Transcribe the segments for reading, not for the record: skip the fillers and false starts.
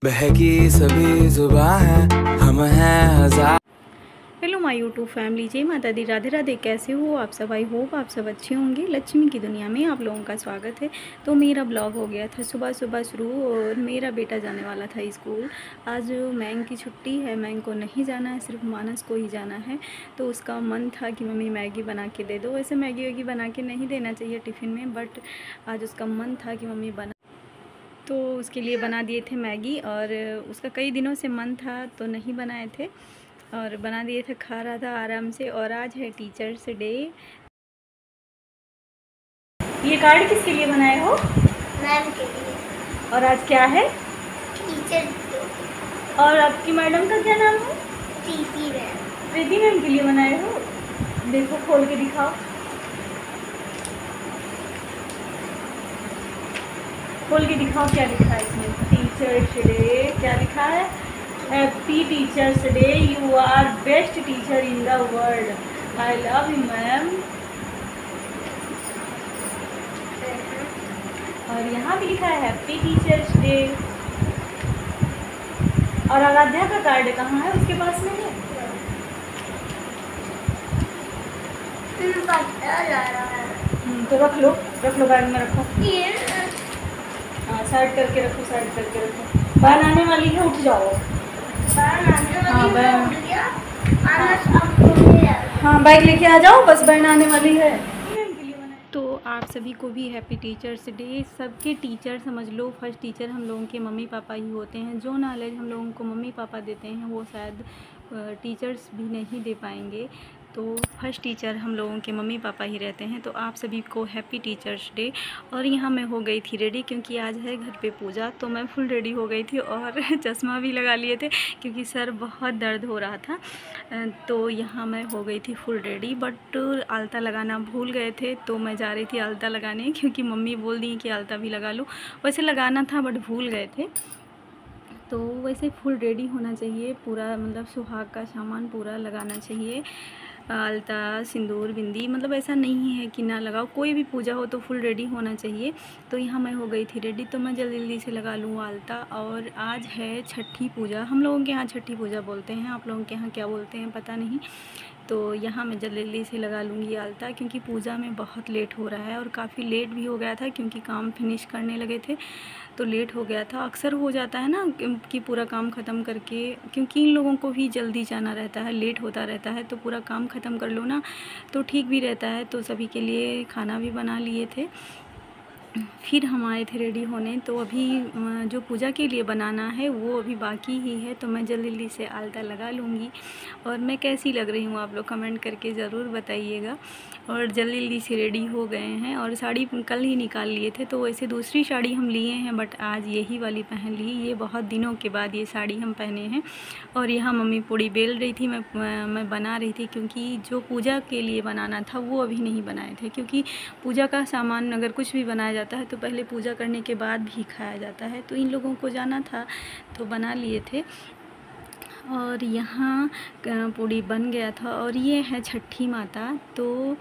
बहकी सभी जुबां है, हम हैं हजार। हेलो माय यूट्यूब फैमिली, जय माता दी, राधे राधे। कैसे हो आप सब? आई होप आप सब अच्छे होंगे। लक्ष्मी की दुनिया में आप लोगों का स्वागत है। तो मेरा ब्लॉग हो गया था सुबह सुबह शुरू, और मेरा बेटा जाने वाला था स्कूल। आज मैंग की छुट्टी है, मैंग को नहीं जाना है, सिर्फ मानस को ही जाना है। तो उसका मन था कि मम्मी मैगी बना के दे दो। वैसे मैगी वैगी बना के नहीं देना चाहिए टिफ़िन में, बट आज उसका मन था कि मम्मी बना, तो उसके लिए बना दिए थे मैगी। और उसका कई दिनों से मन था तो नहीं बनाए थे, और बना दिए थे, खा रहा था आराम से। और आज है टीचर्स डे। ये कार्ड किसके लिए बनाए हो? मैम के लिए। और आज क्या है? Teacher day. और आपकी मैडम का क्या नाम है? प्रीति मैम। प्रीति मैम के लिए बनाए हो। देखो, खोल के दिखाओ, खोल के दिखाओ क्या लिखा है इसमें। टीचर्स डे क्या लिखा है? Happy teachers day, you are best teacher in the world, I love you ma'am. और यहाँ भी लिखा है हैप्पी टीचर्स डे। और आराध्या का कार्ड कहाँ है? उसके पास में है। पता जा रहा है। तो रख लो बैग में रखो। ये हाँ, साइड करके रखो, साइड करके रखो। बहन आने वाली है, उठ जाओ। हाँ, बहन। हाँ, बैग लेके आ जाओ, बस बहन आने वाली है। तो आप सभी को भी हैप्पी टीचर्स डे। सबके टीचर समझ लो, फर्स्ट टीचर हम लोगों के मम्मी पापा ही होते हैं। जो नॉलेज हम लोगों को मम्मी पापा देते हैं वो शायद टीचर्स भी नहीं दे पाएंगे। तो फर्स्ट टीचर हम लोगों के मम्मी पापा ही रहते हैं। तो आप सभी को हैप्पी टीचर्स डे। और यहाँ मैं हो गई थी रेडी, क्योंकि आज है घर पे पूजा। तो मैं फुल रेडी हो गई थी, और चश्मा भी लगा लिए थे क्योंकि सर बहुत दर्द हो रहा था। तो यहाँ मैं हो गई थी फुल रेडी, बट आलता लगाना भूल गए थे। तो मैं जा रही थी आलता लगाने, क्योंकि मम्मी बोल दी कि आलता भी लगा लो। वैसे लगाना था बट भूल गए थे। तो वैसे फुल रेडी होना चाहिए, पूरा मतलब सुहाग का सामान पूरा लगाना चाहिए। आलता, सिंदूर, बिंदी, मतलब ऐसा नहीं है कि ना लगाओ। कोई भी पूजा हो तो फुल रेडी होना चाहिए। तो यहाँ मैं हो गई थी रेडी, तो मैं जल्दी जल्दी से लगा लूँ आलता। और आज है छठी पूजा। हम लोगों के यहाँ छठी पूजा बोलते हैं, आप लोगों के यहाँ क्या बोलते हैं पता नहीं। तो यहाँ मैं जल्दी जल्दी से लगा लूँगी आलता, क्योंकि पूजा में बहुत लेट हो रहा है। और काफ़ी लेट भी हो गया था, क्योंकि काम फिनिश करने लगे थे तो लेट हो गया था। अक्सर हो जाता है ना कि पूरा काम ख़त्म करके, क्योंकि इन लोगों को भी जल्दी जाना रहता है, लेट होता रहता है। तो पूरा काम ख़त्म कर लो ना तो ठीक भी रहता है। तो सभी के लिए खाना भी बना लिए थे, फिर हम आए थे रेडी होने। तो अभी जो पूजा के लिए बनाना है वो अभी बाकी ही है। तो मैं जल्दी जल्दी से आलता लगा लूँगी। और मैं कैसी लग रही हूँ आप लोग कमेंट करके ज़रूर बताइएगा। और जल्दी जल्दी से रेडी हो गए हैं, और साड़ी कल ही निकाल लिए थे। तो वैसे दूसरी साड़ी हम लिए हैं, बट आज यही वाली पहन ली। ये बहुत दिनों के बाद ये साड़ी हम पहने हैं। और यहाँ मम्मी पूड़ी बेल रही थी, मैं बना रही थी, क्योंकि जो पूजा के लिए बनाना था वो अभी नहीं बनाए थे। क्योंकि पूजा का सामान अगर कुछ भी बनाया जाता है तो पहले पूजा करने के बाद भी खाया जाता है। तो इन लोगों को जाना था तो बना लिए थे। और यहाँ पूड़ी बन गया था। और ये है छठी माता। तो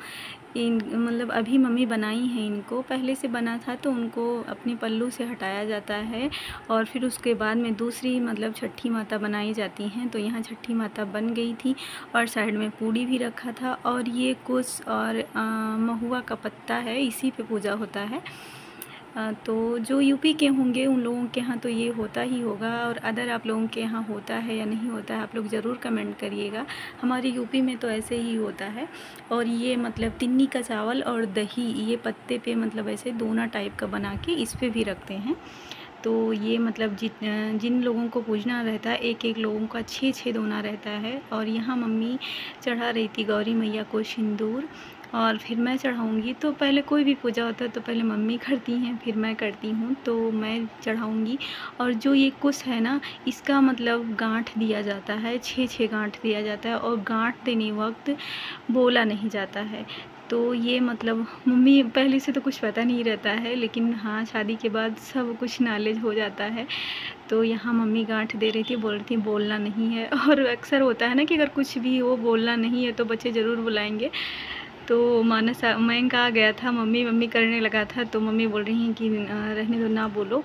इन मतलब अभी मम्मी बनाई है इनको, पहले से बना था तो उनको अपने पल्लू से हटाया जाता है। और फिर उसके बाद में दूसरी मतलब छठी माता बनाई जाती हैं। तो यहाँ छठी माता बन गई थी, और साइड में पूड़ी भी रखा था। और ये कुश और महुआ का पत्ता है, इसी पे पूजा होता है। तो जो यूपी के होंगे उन लोगों के यहाँ तो ये होता ही होगा। और अदर आप लोगों के यहाँ होता है या नहीं होता है, आप लोग ज़रूर कमेंट करिएगा। हमारे यूपी में तो ऐसे ही होता है। और ये मतलब तिन्नी का चावल और दही, ये पत्ते पे मतलब ऐसे दोना टाइप का बना के इस पे भी रखते हैं। तो ये मतलब जिन लोगों को पूजना रहता है, एक एक लोगों का 6 दोना रहता है। और यहाँ मम्मी चढ़ा रही थी गौरी मैया को सिंदूर, और फिर मैं चढ़ाऊँगी। तो पहले कोई भी पूजा होता है तो पहले मम्मी करती हैं, फिर मैं करती हूँ। तो मैं चढ़ाऊँगी। और जो ये कुश है ना, इसका मतलब गांठ दिया जाता है, 6 गांठ दिया जाता है। और गांठ देने वक्त बोला नहीं जाता है। तो ये मतलब मम्मी पहले से तो कुछ पता नहीं रहता है, लेकिन हाँ शादी के बाद सब कुछ नॉलेज हो जाता है। तो यहाँ मम्मी गांठ दे रही थी, बोल रही थी बोलना नहीं है। और अक्सर होता है ना कि अगर कुछ भी हो बोलना नहीं है तो बच्चे ज़रूर बुलाएंगे। तो मानस मैंग आ गया था, मम्मी मम्मी करने लगा था। तो मम्मी बोल रही हैं कि रहने दो, ना बोलो।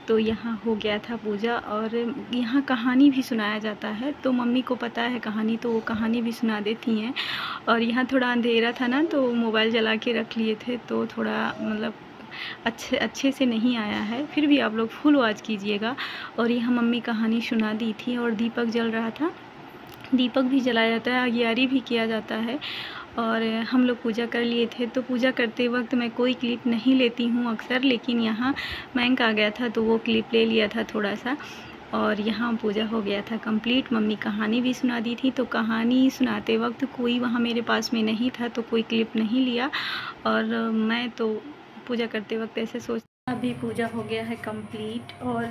तो यहाँ हो गया था पूजा। और यहाँ कहानी भी सुनाया जाता है, तो मम्मी को पता है कहानी, तो वो कहानी भी सुना देती हैं। और यहाँ थोड़ा अंधेरा था ना, तो मोबाइल जला के रख लिए थे, तो थोड़ा मतलब अच्छे से नहीं आया है। फिर भी आप लोग फुल वॉच कीजिएगा। और यहाँ मम्मी कहानी सुना दी थी और दीपक जल रहा था। दीपक भी जलाया जाता है, आगियारी भी किया जाता है। और हम लोग पूजा कर लिए थे। तो पूजा करते वक्त मैं कोई क्लिप नहीं लेती हूँ अक्सर, लेकिन यहाँ मैंक आ गया था तो वो क्लिप ले लिया था थोड़ा सा। और यहाँ पूजा हो गया था कंप्लीट। मम्मी कहानी भी सुना दी थी, तो कहानी सुनाते वक्त कोई वहाँ मेरे पास में नहीं था, तो कोई क्लिप नहीं लिया। और मैं तो पूजा करते वक्त ऐसे सोच। अभी पूजा हो गया है कंप्लीट और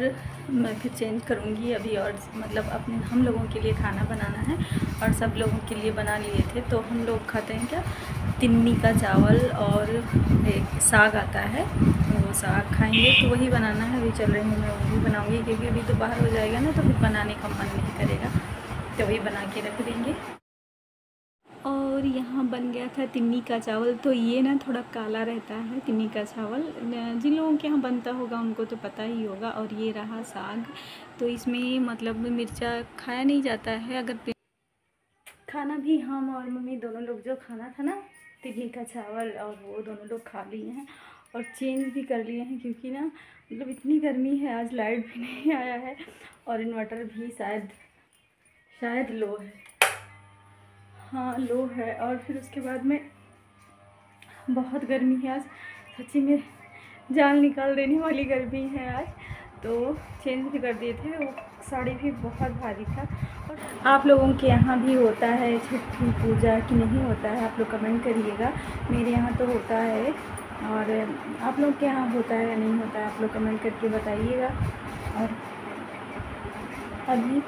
मैं फिर चेंज करूँगी अभी। और मतलब अपने हम लोगों के लिए खाना बनाना है और सब लोगों के लिए बना लिए थे। तो हम लोग खाते हैं क्या, तिन्नी का चावल और एक साग आता है, वो साग खाएंगे, तो वही बनाना है। अभी चल रही हूँ मैं, वही बनाऊँगी, क्योंकि अभी तो बाहर हो जाएगा ना, तो फिर बनाने का मन नहीं करेगा, तो वही बना के रख देंगे। और यहाँ बन गया था तिन्नी का चावल। तो ये ना थोड़ा काला रहता है तिन्नी का चावल, जिन लोगों के यहाँ बनता होगा उनको तो पता ही होगा। और ये रहा साग, तो इसमें मतलब मिर्चा खाया नहीं जाता है। अगर खाना भी हम और मम्मी दोनों लोग जो खाना था ना, तिन्नी का चावल, और वो दोनों लोग खा लिए हैं और चेंज भी कर लिए हैं, क्योंकि ना मतलब इतनी गर्मी है, आज लाइट भी नहीं आया है और इन्वर्टर भी शायद लो है, हाँ लो है। और फिर उसके बाद में बहुत गर्मी है आज, सच्ची में जान निकाल देने वाली गर्मी है आज। तो चेंज भी कर दिए थे, वो साड़ी भी बहुत भारी था। और आप लोगों के यहाँ भी होता है छठ की पूजा कि नहीं होता है, आप लोग कमेंट करिएगा। मेरे यहाँ तो होता है, और आप लोग के यहाँ होता है या नहीं होता है, आप लोग कमेंट करके बताइएगा। और अभी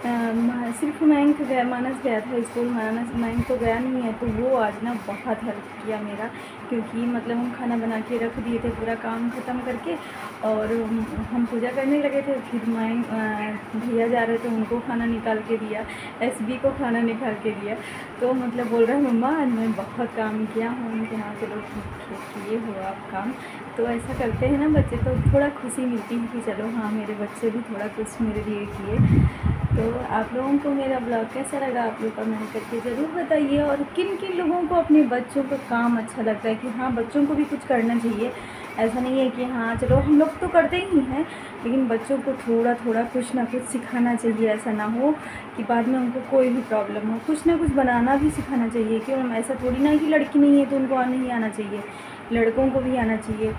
सिर्फ मैंक गया, मानस गया था स्कूल, मैंक तो गया नहीं है। तो वो आज ना बहुत हेल्प किया मेरा, क्योंकि मतलब हम खाना बना के रख दिए थे पूरा काम ख़त्म करके, और हम पूजा करने लगे थे। फिर भैया जा रहे थे, उनको खाना निकाल के दिया, एसबी को खाना निकाल के दिया। तो मतलब बोल रहा है मम्मा आज मैं बहुत काम किया हूँ। उनके यहाँ के लोग किए हो आप काम, तो ऐसा करते हैं ना बच्चे, तो थोड़ा खुशी मिलती है कि चलो हाँ मेरे बच्चे भी थोड़ा कुछ मेरे लिए किए। तो आप लोगों को मेरा ब्लॉग कैसा लगा, आप लोग कमेंट करके ज़रूर बताइए। और किन किन लोगों को अपने बच्चों का काम अच्छा लगता है, कि हाँ बच्चों को भी कुछ करना चाहिए। ऐसा नहीं है कि हाँ चलो हम लोग तो करते ही हैं, लेकिन बच्चों को थोड़ा थोड़ा कुछ ना कुछ सिखाना चाहिए। ऐसा ना हो कि बाद में उनको कोई भी प्रॉब्लम हो, कुछ ना कुछ बनाना भी सिखाना चाहिए। क्यों, ऐसा थोड़ी ना कि लड़की नहीं है तो उनको नहीं आना चाहिए, लड़कों को भी आना चाहिए।